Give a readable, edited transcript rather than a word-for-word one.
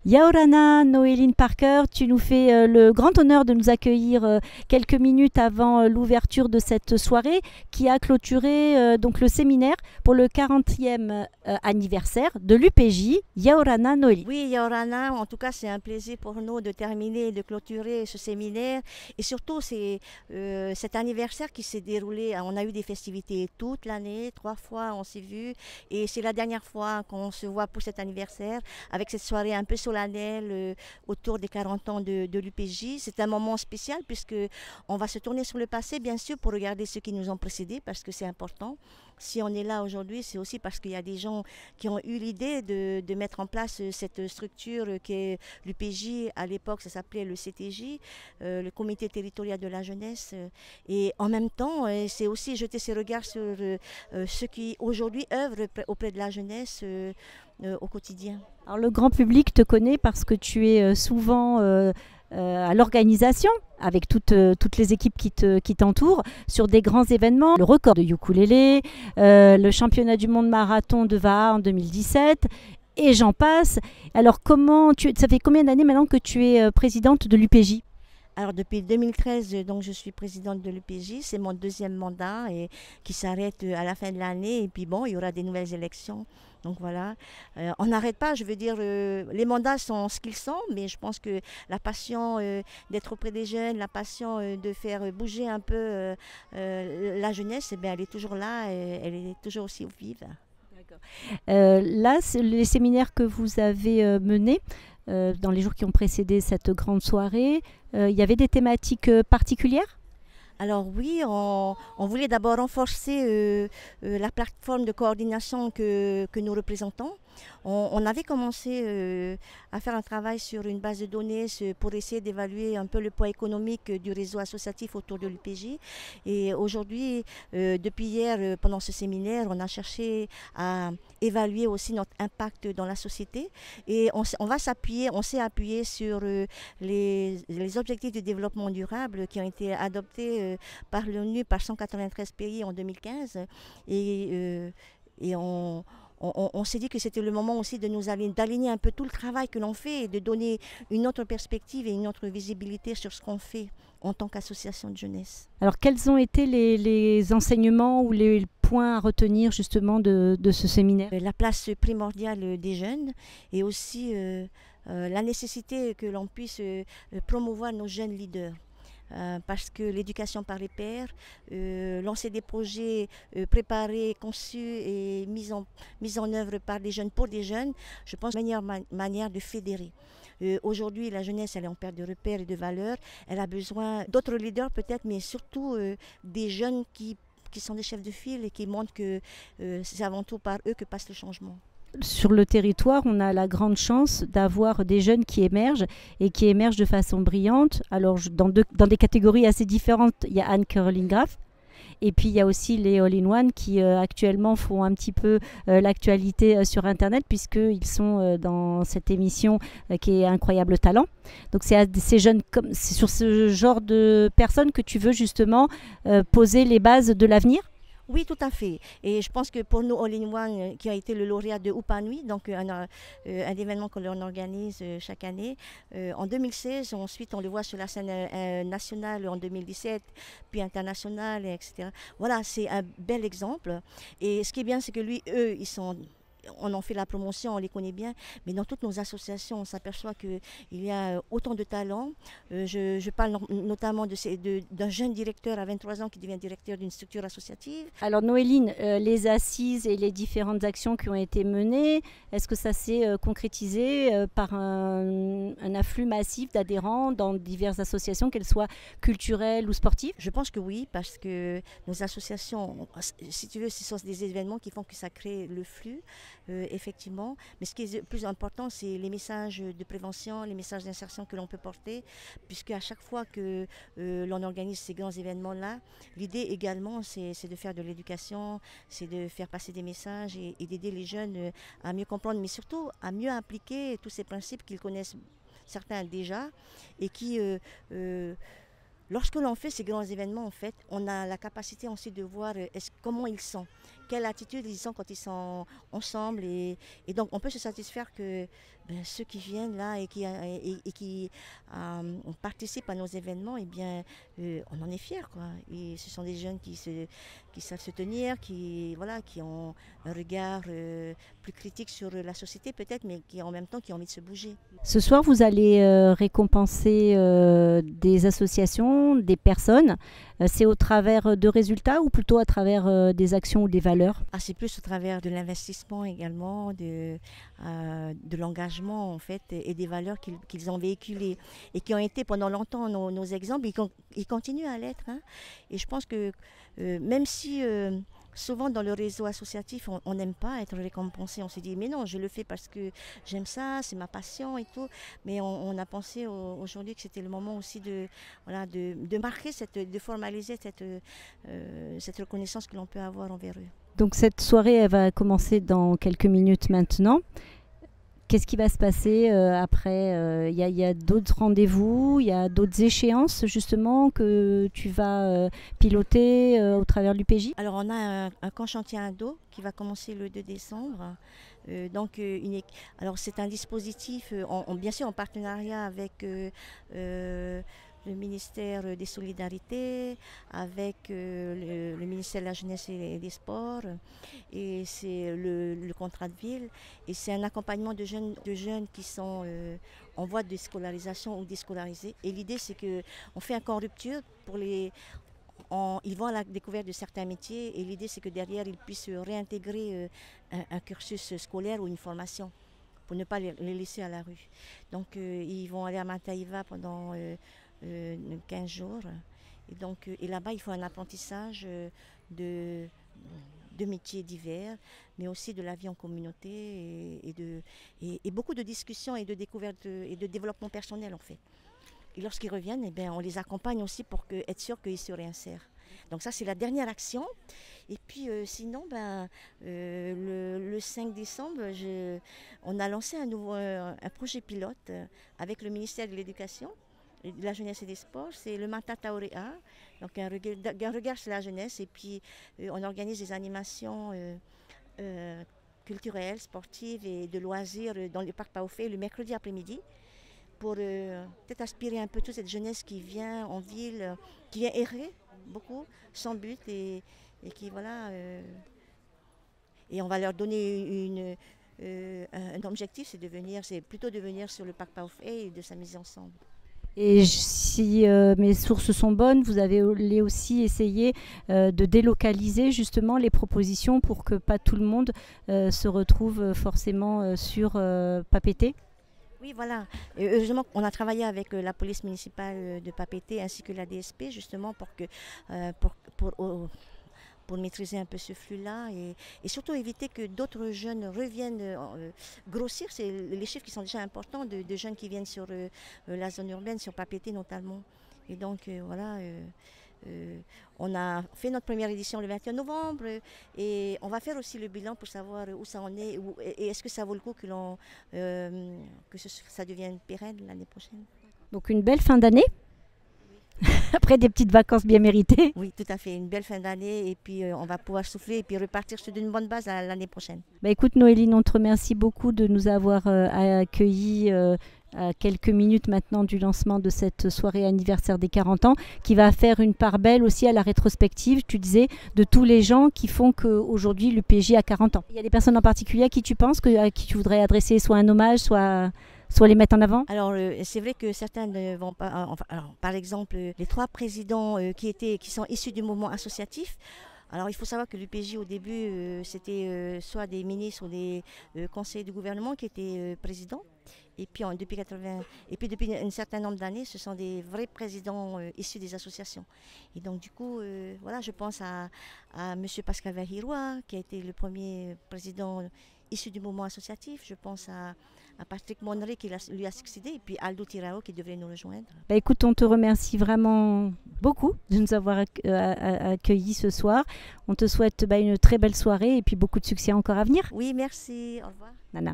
Yaorana Noéline Parker, tu nous fais le grand honneur de nous accueillir quelques minutes avant l'ouverture de cette soirée qui a clôturé donc le séminaire pour le 40e anniversaire de l'UPJ Yaorana Noéline. Oui, Yaorana, en tout cas, c'est un plaisir pour nous de terminer et de clôturer ce séminaire. Et surtout, c'est cet anniversaire qui s'est déroulé. On a eu des festivités toute l'année, 3 fois on s'est vu. Et c'est la dernière fois qu'on se voit pour cet anniversaire, avec cette soirée un peu solennelle autour des 40 ans de l'UPJ. C'est un moment spécial puisque on va se tourner sur le passé, bien sûr, pour regarder ceux qui nous ont précédés, parce que c'est important. Si on est là aujourd'hui, c'est aussi parce qu'il y a des gens qui ont eu l'idée de mettre en place cette structure qui est l'UPJ. À l'époque, ça s'appelait le CTJ, le Comité territorial de la jeunesse. Et en même temps, c'est aussi jeter ses regards sur ceux qui aujourd'hui œuvrent auprès de la jeunesse au quotidien. Alors le grand public te connaît parce que tu es souvent à l'organisation avec toutes les équipes qui t'entourent sur des grands événements. Le record de ukulélé, le championnat du monde marathon de Vaha en 2017 et j'en passe. Alors ça fait combien d'années maintenant que tu es présidente de l'UPJ? Alors depuis 2013, donc je suis présidente de l'UPJ, c'est mon deuxième mandat et qui s'arrête à la fin de l'année et puis bon, il y aura des nouvelles élections. Donc voilà, on n'arrête pas, je veux dire, les mandats sont ce qu'ils sont, mais je pense que la passion d'être auprès des jeunes, la passion de faire bouger un peu la jeunesse, eh bien, elle est toujours là, elle est toujours aussi vive. Là, les séminaires que vous avez menés dans les jours qui ont précédé cette grande soirée, il y avait des thématiques particulières? Alors oui, on voulait d'abord renforcer la plateforme de coordination que nous représentons. On avait commencé à faire un travail sur une base de données pour essayer d'évaluer un peu le poids économique du réseau associatif autour de l'UPJ. Et aujourd'hui, depuis hier, pendant ce séminaire, on a cherché à évaluer aussi notre impact dans la société. Et on s'est appuyé sur les objectifs de développement durable qui ont été adoptés par l'ONU, par 193 pays en 2015. Et on s'est dit que c'était le moment aussi de d'aligner un peu tout le travail que l'on fait et de donner une autre perspective et une autre visibilité sur ce qu'on fait en tant qu'association de jeunesse. Alors quels ont été les enseignements ou les points à retenir justement de ce séminaire? La place primordiale des jeunes et aussi la nécessité que l'on puisse promouvoir nos jeunes leaders. Parce que l'éducation par les pairs, lancer des projets préparés, conçus et mis en œuvre par des jeunes pour des jeunes, je pense que c'est la meilleure manière de fédérer. Aujourd'hui, la jeunesse, elle est en perte de repères et de valeurs. Elle a besoin d'autres leaders peut-être, mais surtout des jeunes qui sont des chefs de file et qui montrent que c'est avant tout par eux que passe le changement. Sur le territoire, on a la grande chance d'avoir des jeunes qui émergent et qui émergent de façon brillante. Alors, dans des catégories assez différentes, il y a Anne-Caroline Graff. Et puis, il y a aussi les All-in-One qui actuellement font un petit peu l'actualité sur Internet puisqu'ils sont dans cette émission qui est Incroyable Talent. Donc, c'est sur ce genre de personnes que tu veux justement poser les bases de l'avenir? Oui, tout à fait. Et je pense que pour nous, All-in-One, qui a été le lauréat de Upanui, donc un événement que l'on organise chaque année, en 2016, ensuite on le voit sur la scène nationale en 2017, puis internationale, etc. Voilà, c'est un bel exemple. Et ce qui est bien, c'est que on en fait la promotion, on les connaît bien, mais dans toutes nos associations, on s'aperçoit qu'il y a autant de talents. Je parle notamment d'un jeune directeur à 23 ans qui devient directeur d'une structure associative. Alors Noéline, les assises et les différentes actions qui ont été menées, est-ce que ça s'est concrétisé par un afflux massif d'adhérents dans diverses associations, qu'elles soient culturelles ou sportives? Je pense que oui, parce que nos associations, si tu veux, ce sont des événements qui font que ça crée le flux. Effectivement, mais ce qui est le plus important, c'est les messages de prévention, les messages d'insertion que l'on peut porter, puisque à chaque fois que l'on organise ces grands événements-là, l'idée également, c'est de faire de l'éducation, c'est de faire passer des messages et d'aider les jeunes à mieux comprendre, mais surtout à mieux appliquer tous ces principes qu'ils connaissent certains déjà et qui lorsque l'on fait ces grands événements, en fait, on a la capacité aussi de voir comment ils sont, quelle attitude ils ont quand ils sont ensemble. Et donc, on peut se satisfaire que ceux qui viennent là et qui participent à nos événements, eh bien, on en est fiers, quoi. Et ce sont des jeunes qui savent se tenir, qui ont un regard plus critique sur la société peut-être, mais qui en même temps qui ont envie de se bouger. Ce soir, vous allez récompenser des associations, des personnes. C'est au travers de résultats ou plutôt à travers des actions ou des valeurs? C'est plus au travers de l'investissement également, de l'engagement en fait, et des valeurs qu'ils ont véhiculées et qui ont été pendant longtemps nos exemples. Ils continuent à l'être. Hein. Et je pense que même si souvent dans le réseau associatif, on n'aime pas être récompensé. On se dit mais non, je le fais parce que j'aime ça, c'est ma passion et tout. Mais on a pensé aujourd'hui que c'était le moment aussi de marquer, de formaliser cette reconnaissance que l'on peut avoir envers eux. Donc cette soirée, elle va commencer dans quelques minutes maintenant. Qu'est-ce qui va se passer après? Il y a d'autres rendez-vous, il y a d'autres échéances justement que tu vas piloter au travers de l'UPJ? Alors on a un camp chantier ado qui va commencer le 2 décembre. Alors c'est un dispositif, bien sûr en partenariat avec le ministère des Solidarités, avec le ministère de la Jeunesse et des Sports, et c'est le contrat de ville, et c'est un accompagnement de jeunes qui sont en voie de scolarisation ou déscolarisés. Et l'idée c'est qu'on fait un camp rupture pour ils vont à la découverte de certains métiers, et l'idée c'est que derrière ils puissent réintégrer un cursus scolaire ou une formation pour ne pas les laisser à la rue. Donc ils vont aller à Mataïva pendant 15 jours. Et là-bas, il faut un apprentissage de métiers divers, mais aussi de la vie en communauté et beaucoup de discussions et de découvertes et de développement personnel en fait. Et lorsqu'ils reviennent, on les accompagne aussi pour être sûr qu'ils se réinsèrent. Donc ça, c'est la dernière action. Et puis sinon, le 5 décembre, on a lancé un projet pilote avec le ministère de l'Éducation, de la Jeunesse et des Sports. C'est le Mata Taurea, donc un regard sur la jeunesse. Et puis on organise des animations culturelles, sportives et de loisirs dans le parc Paofé le mercredi après-midi, pour peut-être aspirer un peu toute cette jeunesse qui vient en ville, qui vient errer beaucoup, sans but, et qui et on va leur donner un objectif, c'est plutôt de venir sur le parc Paofé et de s'amuser ensemble. Et si mes sources sont bonnes, vous avez aussi essayé de délocaliser justement les propositions pour que pas tout le monde se retrouve forcément sur Papeete? Oui, voilà. Et heureusement, on a travaillé avec la police municipale de Papeete ainsi que la DSP justement pour maîtriser un peu ce flux-là et surtout éviter que d'autres jeunes reviennent grossir. C'est les chiffres qui sont déjà importants de jeunes qui viennent sur la zone urbaine, sur Papeete notamment. Et donc on a fait notre première édition le 21 novembre et on va faire aussi le bilan pour savoir où ça en est et est-ce que ça vaut le coup que ça devienne pérenne l'année prochaine. Donc une belle fin d'année. Après des petites vacances bien méritées. Oui, tout à fait. Une belle fin d'année et puis on va pouvoir souffler et puis repartir sur une bonne base l'année prochaine. Écoute Noéline, on te remercie beaucoup de nous avoir accueillis à quelques minutes maintenant du lancement de cette soirée anniversaire des 40 ans qui va faire une part belle aussi à la rétrospective, tu disais, de tous les gens qui font qu'aujourd'hui l'UPJ a 40 ans. Il y a des personnes en particulier à qui tu penses, à qui tu voudrais adresser soit un hommage, soit les mettre en avant? Alors c'est vrai que certains ne vont pas. Par exemple, les 3 présidents qui sont issus du mouvement associatif. Alors il faut savoir que l'UPJ au début c'était soit des ministres ou des conseillers du gouvernement qui étaient présidents. Et puis depuis un certain nombre d'années, ce sont des vrais présidents issus des associations. Et donc du coup, je pense à M. Pascal Verhiroua, qui a été le premier président issu du mouvement associatif. Je pense à Patrick Monnery qui lui a succédé, et puis Aldo Tirao qui devrait nous rejoindre. Écoute, on te remercie vraiment beaucoup de nous avoir accueillis ce soir. On te souhaite une très belle soirée et puis beaucoup de succès encore à venir. Oui, merci. Au revoir. Nana.